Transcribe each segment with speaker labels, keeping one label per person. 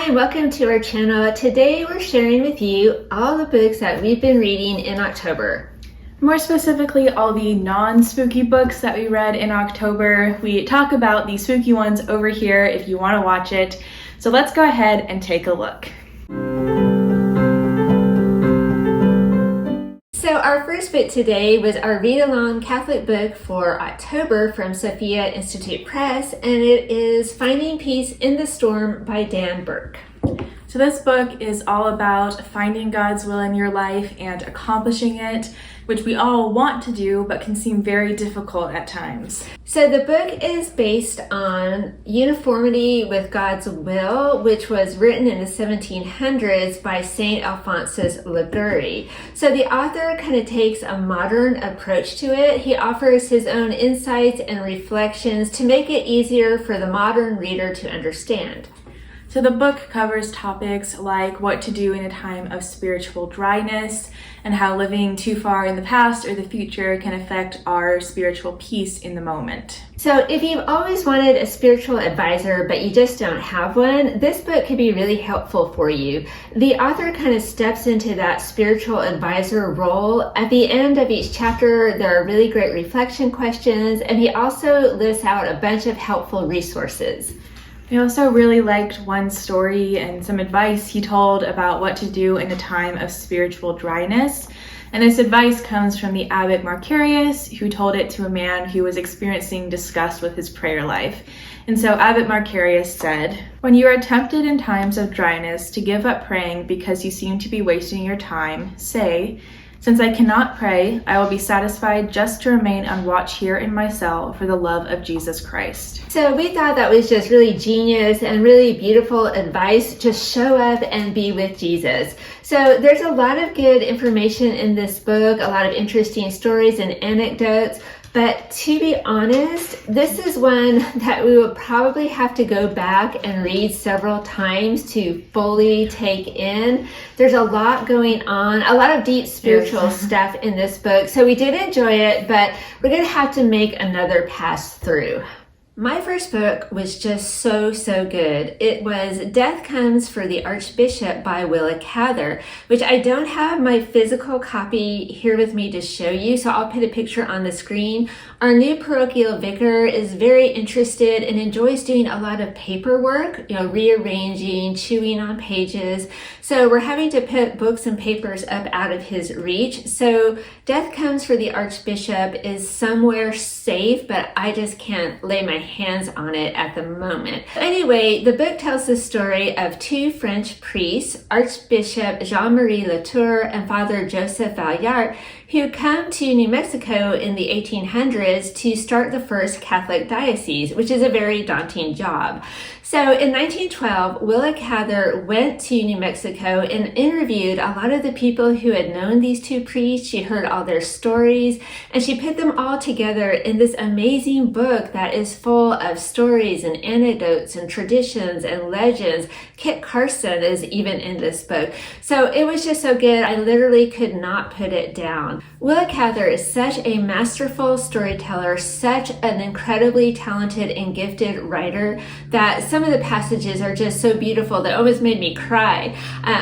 Speaker 1: Hi, and welcome to our channel. Today we're sharing with you all the books that we've been reading in October.
Speaker 2: More specifically, all the non-spooky books that we read in October. We talk about the spooky ones over here if you want to watch it. So let's go ahead and take a look.
Speaker 1: So our first book today was our read-along Catholic book for October from Sophia Institute Press, and it is Finding Peace in the Storm by Dan Burke.
Speaker 2: So this book is all about finding God's will in your life and accomplishing it, which we all want to do but can seem very difficult at times.
Speaker 1: So the book is based on Uniformity with God's Will, which was written in the 1700s by St. Alphonsus Liguori. So the author kind of takes a modern approach to it. He offers his own insights and reflections to make it easier for the modern reader to understand.
Speaker 2: So the book covers topics like what to do in a time of spiritual dryness and how living too far in the past or the future can affect our spiritual peace in the moment.
Speaker 1: So if you've always wanted a spiritual advisor but you just don't have one, this book could be really helpful for you. The author kind of steps into that spiritual advisor role. At the end of each chapter, there are really great reflection questions, and he also lists out a bunch of helpful resources.
Speaker 2: I also really liked one story and some advice he told about what to do in a time of spiritual dryness. And this advice comes from the abbot Macarius, who told it to a man who was experiencing disgust with his prayer life. And so Abbot Macarius said, "When you are tempted in times of dryness to give up praying because you seem to be wasting your time, say, 'Since I cannot pray, I will be satisfied just to remain on watch here in my cell for the love of Jesus Christ.'"
Speaker 1: So we thought that was just really genius and really beautiful advice. Just show up and be with Jesus. So there's a lot of good information in this book, a lot of interesting stories and anecdotes. But to be honest, this is one that we will probably have to go back and read several times to fully take in. There's a lot going on, a lot of deep spiritual stuff in this book. So we did enjoy it, but we're going to have to make another pass through. My first book was just so good. It was Death Comes for the Archbishop by Willa Cather, which I don't have my physical copy here with me to show you, so I'll put a picture on the screen. Our new parochial vicar is very interested and enjoys doing a lot of paperwork, rearranging, chewing on pages. So we're having to put books and papers up out of his reach. So Death Comes for the Archbishop is somewhere safe, but I just can't lay my hands on it at the moment. Anyway, the book tells the story of two French priests, Archbishop Jean-Marie Latour and Father Joseph Valliart, who come to New Mexico in the 1800s to start the first Catholic diocese, which is a very daunting job. So in 1912, Willa Cather went to New Mexico and interviewed a lot of the people who had known these two priests. She heard all their stories, and she put them all together in this amazing book that is full of stories and anecdotes and traditions and legends. Kit Carson is even in this book. So it was just so good, I literally could not put it down. Willa Cather is such a masterful storyteller, such an incredibly talented and gifted writer that some of the passages are just so beautiful that almost made me cry.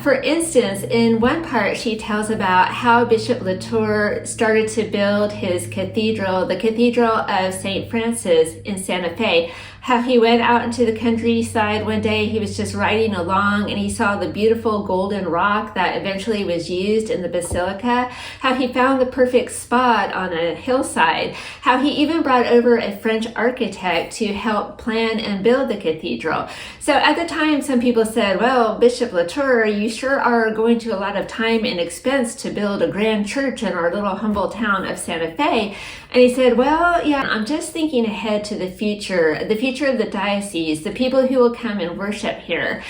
Speaker 1: For instance, in one part, she tells about how Bishop Latour started to build his cathedral, the Cathedral of St. Francis in Santa Fe. How he went out into the countryside one day, he was just riding along and he saw the beautiful golden rock that eventually was used in the basilica. How he found the perfect spot on a hillside. How he even brought over a French architect to help plan and build the cathedral. So at the time, some people said, "Well, Bishop Latour, you sure are going to a lot of time and expense to build a grand church in our little humble town of Santa Fe." And he said, "Well, yeah, I'm just thinking ahead to the future of the diocese, the people who will come and worship here."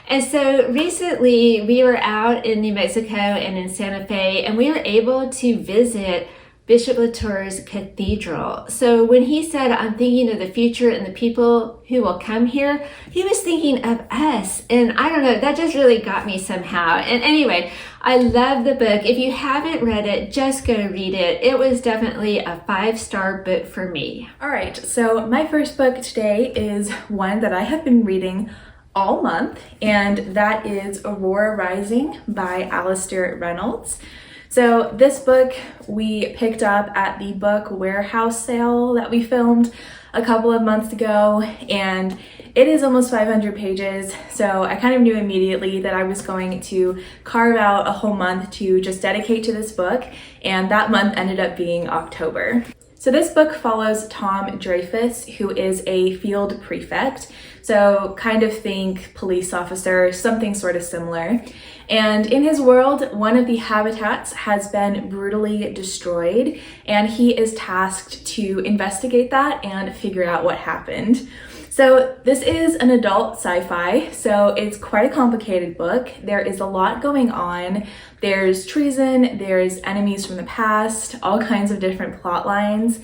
Speaker 1: And so recently we were out in New Mexico and in Santa Fe, and we were able to visit Bishop Latour's cathedral. So when he said, "I'm thinking of the future and the people who will come here," he was thinking of us. And I don't know, that just really got me somehow. And anyway, I love the book. If you haven't read it, just go read it. It was definitely a 5-star book for me.
Speaker 2: All right, so my first book today is one that I have been reading all month, and that is Aurora Rising by Alistair Reynolds. So this book we picked up at the book warehouse sale that we filmed a couple of months ago, and it is almost 500 pages, so I kind of knew immediately that I was going to carve out a whole month to just dedicate to this book, and that month ended up being October. So this book follows Tom Dreyfus, who is a field prefect, so kind of think police officer, something sort of similar. And in his world, one of the habitats has been brutally destroyed, and he is tasked to investigate that and figure out what happened. So this is an adult sci-fi, so it's quite a complicated book. There is a lot going on. There's treason, there's enemies from the past, all kinds of different plot lines.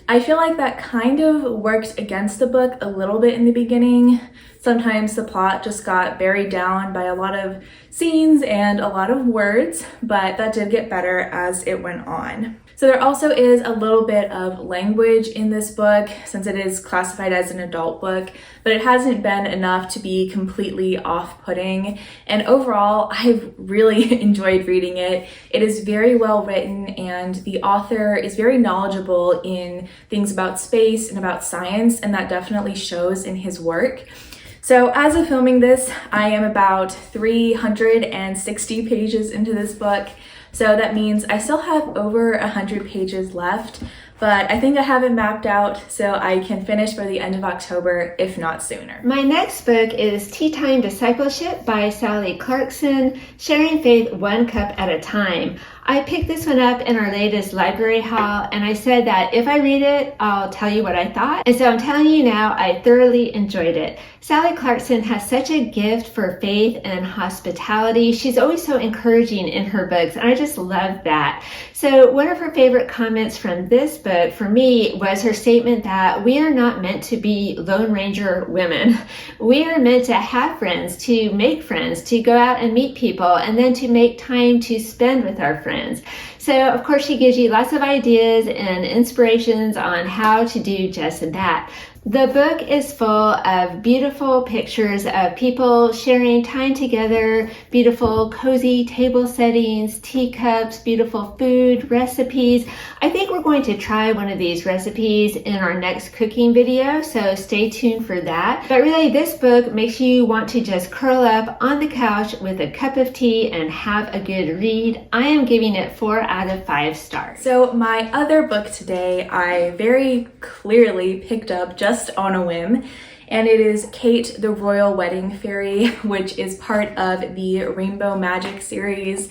Speaker 2: I feel like that kind of worked against the book a little bit in the beginning. Sometimes the plot just got buried down by a lot of scenes and a lot of words, but that did get better as it went on. So there also is a little bit of language in this book since it is classified as an adult book, but it hasn't been enough to be completely off-putting. And overall, I've really enjoyed reading it. It is very well written, and the author is very knowledgeable in things about space and about science, and that definitely shows in his work. So as of filming this, I am about 360 pages into this book. So that means I still have over 100 pages left, but I think I have it mapped out so I can finish by the end of October, if not sooner.
Speaker 1: My next book is Tea Time Discipleship by Sally Clarkson, Sharing Faith One Cup at a Time. I picked this one up in our latest library haul, and I said that if I read it, I'll tell you what I thought. And so I'm telling you now, I thoroughly enjoyed it. Sally Clarkson has such a gift for faith and hospitality. She's always so encouraging in her books, and I just love that. So one of her favorite comments from this book for me was her statement that we are not meant to be Lone Ranger women. We are meant to have friends, to make friends, to go out and meet people, and then to make time to spend with our friends. So of course she gives you lots of ideas and inspirations on how to do just that. The book is full of beautiful pictures of people sharing time together, beautiful cozy table settings, teacups, beautiful food, recipes. I think we're going to try one of these recipes in our next cooking video, so stay tuned for that. But really, this book makes you want to just curl up on the couch with a cup of tea and have a good read. I am giving it 4 out of 5 stars.
Speaker 2: So my other book today, I very clearly picked up just on a whim, and it is Kate the Royal Wedding Fairy, which is part of the Rainbow Magic series.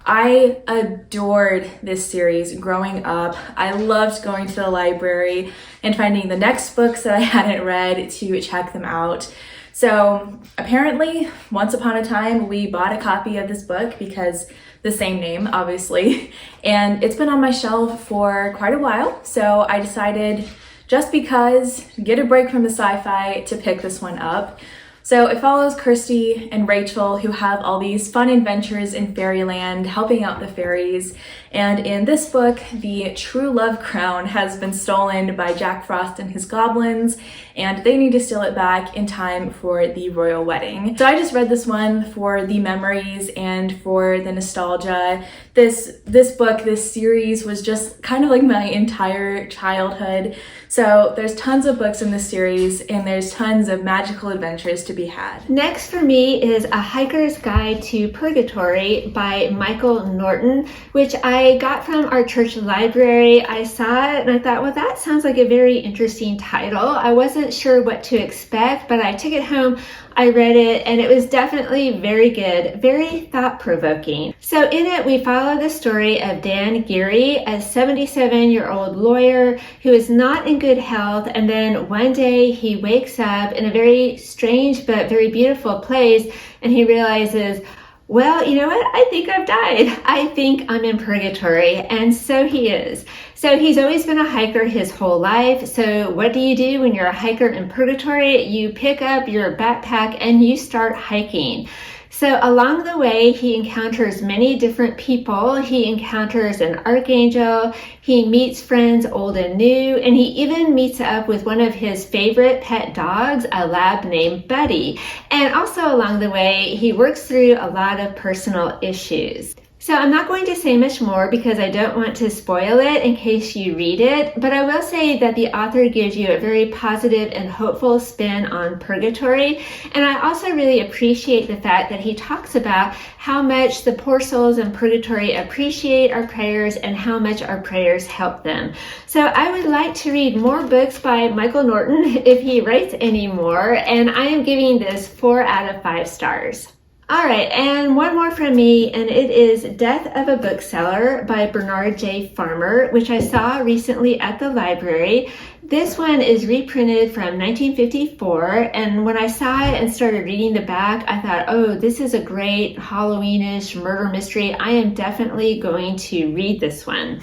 Speaker 2: I adored this series growing up. I loved going to the library and finding the next books that I hadn't read to check them out. So apparently, once upon a time, we bought a copy of this book because the same name, obviously, and it's been on my shelf for quite a while, so I decided just because, get a break from the sci-fi, to pick this one up. So it follows Kirsty and Rachel, who have all these fun adventures in fairyland, helping out the fairies. And in this book, the true love crown has been stolen by Jack Frost and his goblins, and they need to steal it back in time for the royal wedding. So I just read this one for the memories and for the nostalgia. This book, this series was just kind of like my entire childhood. So there's tons of books in this series, and there's tons of magical adventures to be had.
Speaker 1: Next for me is A Hiker's Guide to Purgatory by Michael Norton, which I got from our church library. I saw it and I thought, well, that sounds like a very interesting title. I wasn't sure what to expect, but I took it home. I read it, and it was definitely very good, very thought-provoking. So in it, we follow the story of Dan Geary, a 77-year-old lawyer who is not in good health, and then one day he wakes up in a very strange but very beautiful place, and he realizes, well, you know what? I think I've died. I think I'm in purgatory. And so he is. So he's always been a hiker his whole life. So what do you do when you're a hiker in purgatory? You pick up your backpack and you start hiking. So along the way, he encounters many different people. He encounters an archangel, he meets friends old and new, and he even meets up with one of his favorite pet dogs, a lab named Buddy. And also along the way, he works through a lot of personal issues. So I'm not going to say much more because I don't want to spoil it in case you read it, but I will say that the author gives you a very positive and hopeful spin on purgatory. And I also really appreciate the fact that he talks about how much the poor souls in purgatory appreciate our prayers and how much our prayers help them. So I would like to read more books by Michael Norton if he writes any more, and I am giving this 4 out of 5 stars. All right, and one more from me, and it is Death of a Bookseller by Bernard J. Farmer, which I saw recently at the library. This one is reprinted from 1954, and when I saw it and started reading the back, I thought, oh, this is a great Halloweenish murder mystery. I am definitely going to read this one.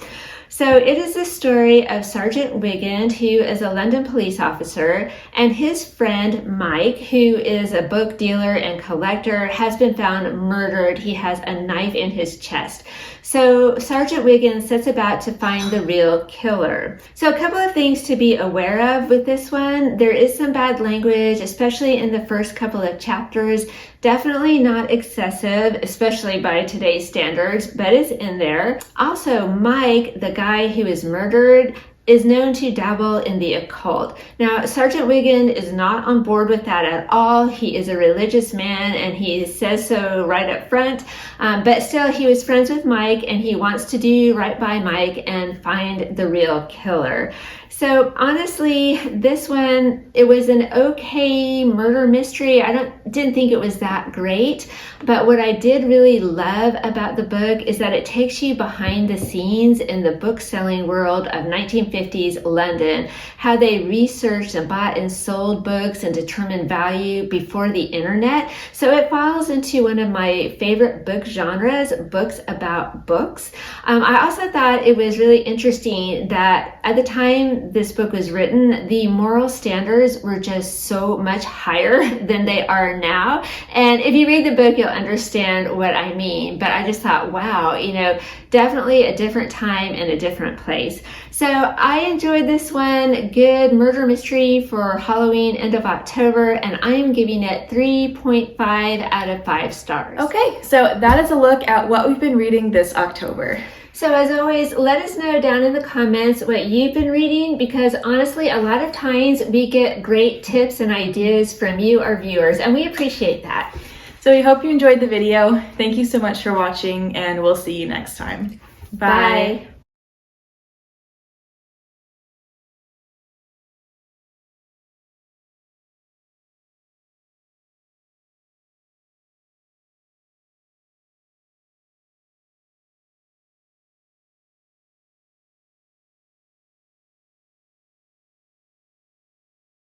Speaker 1: So it is the story of Sergeant Wigand, who is a London police officer, and his friend Mike, who is a book dealer and collector, has been found murdered. He has a knife in his chest. So Sergeant Wigand sets about to find the real killer. So a couple of things to be aware of with this one. There is some bad language, especially in the first couple of chapters. Definitely not excessive, especially by today's standards, but it's in there. Also, Mike, the guy who is murdered, is known to dabble in the occult. Now, Sergeant Wigand is not on board with that at all. He is a religious man and he says so right up front, but still he was friends with Mike and he wants to do right by Mike and find the real killer. So honestly, this one, it was an okay murder mystery. I didn't think it was that great, but what I did really love about the book is that it takes you behind the scenes in the book selling world of 1950s London, how they researched and bought and sold books and determined value before the internet. So it falls into one of my favorite book genres, books about books. I also thought it was really interesting that at the time this book was written, the moral standards were just so much higher than they are now. And if you read the book, you'll understand what I mean. But I just thought, wow, definitely a different time and a different place. So I enjoyed this one. Good murder mystery for Halloween, end of October, and I am giving it 3.5 out of 5 stars.
Speaker 2: Okay, so that is a look at what we've been reading this October.
Speaker 1: So as always, let us know down in the comments what you've been reading, because honestly, a lot of times we get great tips and ideas from you, our viewers, and we appreciate that.
Speaker 2: So we hope you enjoyed the video. Thank you so much for watching, and we'll see you next time. Bye.
Speaker 1: Bye.